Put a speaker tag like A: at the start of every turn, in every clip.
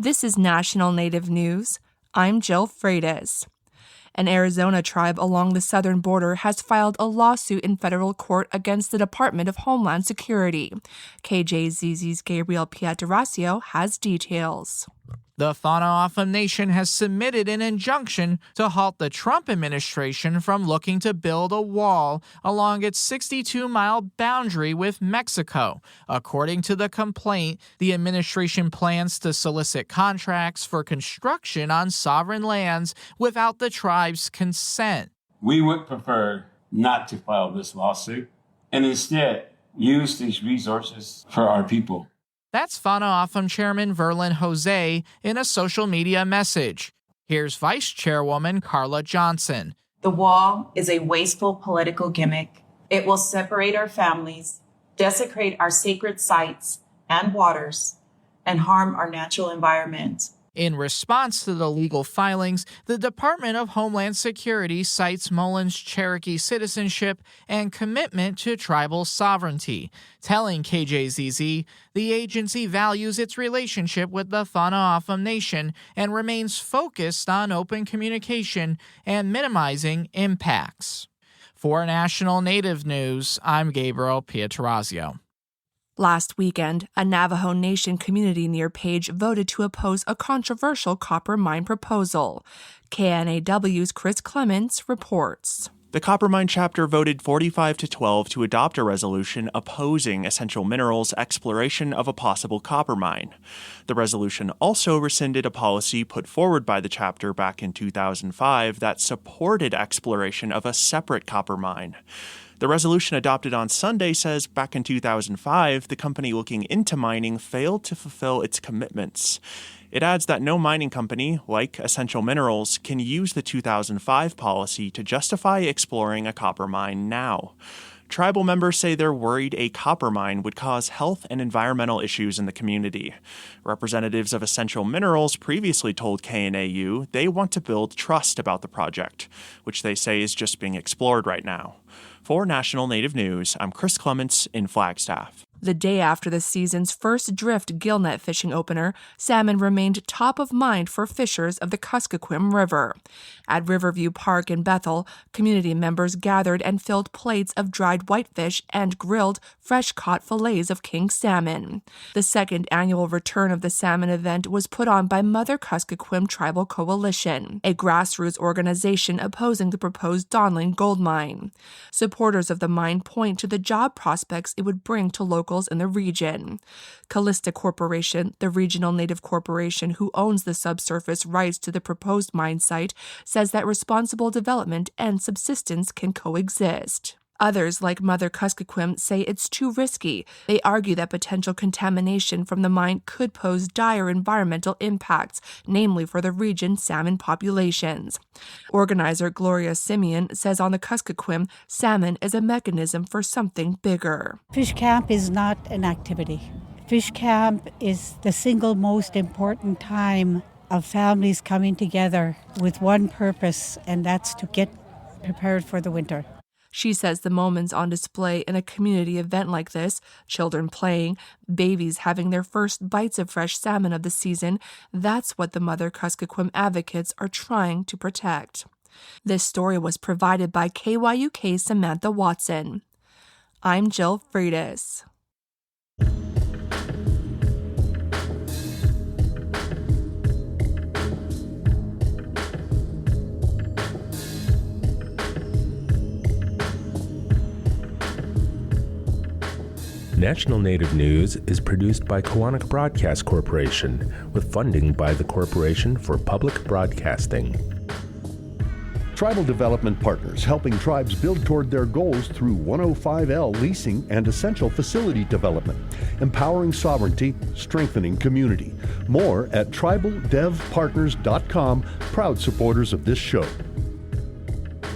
A: This is National Native News. I'm Jill Freitas. An Arizona tribe along the southern border has filed a lawsuit in federal court against the Department of Homeland Security. KJZZ's Gabriel Pietrasio has details.
B: The Tohono O'odham Nation has submitted an injunction to halt the Trump administration from looking to build a wall along its 62-mile boundary with Mexico. According to the complaint, the administration plans to solicit contracts for construction on sovereign lands without the tribe's consent.
C: We would prefer not to file this lawsuit and instead use these resources for our people.
B: That's Tohono O'odham Chairman Verlin Jose in a social media message. Here's Vice Chairwoman Carla Johnson.
D: The wall is a wasteful political gimmick. It will separate our families, desecrate our sacred sites and waters, and harm our natural environment.
B: In response to the legal filings, the Department of Homeland Security cites Mullen's Cherokee citizenship and commitment to tribal sovereignty, telling KJZZ the agency values its relationship with the Tohono O'odham Nation and remains focused on open communication and minimizing impacts. For National Native News, I'm Gabriel Pietrasio.
A: Last weekend, a Navajo Nation community near Page voted to oppose a controversial copper mine proposal. KNAW's Chris Clements reports.
E: The Copper Mine chapter voted 45-12 to adopt a resolution opposing Essential Minerals' exploration of a possible copper mine. The resolution also rescinded a policy put forward by the chapter back in 2005 that supported exploration of a separate copper mine. The resolution adopted on Sunday says back in 2005, the company looking into mining failed to fulfill its commitments. It adds that no mining company, like Essential Minerals, can use the 2005 policy to justify exploring a copper mine now. Tribal members say they're worried a copper mine would cause health and environmental issues in the community. Representatives of Essential Minerals previously told KNAU they want to build trust about the project, which they say is just being explored right now. For National Native News, I'm Chris Clements in Flagstaff.
A: The day after the season's first drift gillnet fishing opener, salmon remained top of mind for fishers of the Kuskokwim River. At Riverview Park in Bethel, community members gathered and filled plates of dried whitefish and grilled, fresh-caught fillets of king salmon. The second annual return of the salmon event was put on by Mother Kuskokwim Tribal Coalition, a grassroots organization opposing the proposed Donlin gold mine. Supporters of the mine point to the job prospects it would bring to locals in the region. Callista Corporation, the regional native corporation who owns the subsurface rights to the proposed mine site, says that responsible development and subsistence can coexist. Others, like Mother Kuskokwim, say it's too risky. They argue that potential contamination from the mine could pose dire environmental impacts, namely for the region's salmon populations. Organizer Gloria Simeon says on the Kuskokwim, salmon is a mechanism for something bigger.
F: Fish camp is not an activity. Fish camp is the single most important time of families coming together with one purpose, and that's to get prepared for the winter.
A: She says the moments on display in a community event like this, children playing, babies having their first bites of fresh salmon of the season, that's what the Mother Kuskokwim advocates are trying to protect. This story was provided by KYUK's Samantha Watson. I'm Jill Freitas.
G: National Native News is produced by Kawanak Broadcast Corporation with funding by the Corporation for Public Broadcasting.
H: Tribal Development Partners, helping tribes build toward their goals through 105L leasing and essential facility development, empowering sovereignty, strengthening community. More at tribaldevpartners.com, proud supporters of this show.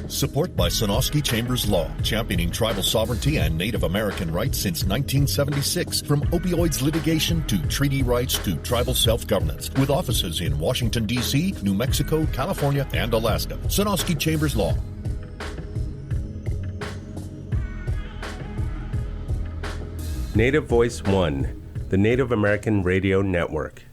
I: Support by Sonosky Chambers Law, championing tribal sovereignty and Native American rights since 1976. From opioids litigation to treaty rights to tribal self-governance. With offices in Washington, D.C., New Mexico, California, and Alaska. Sonosky Chambers Law.
G: Native Voice One, the Native American Radio Network.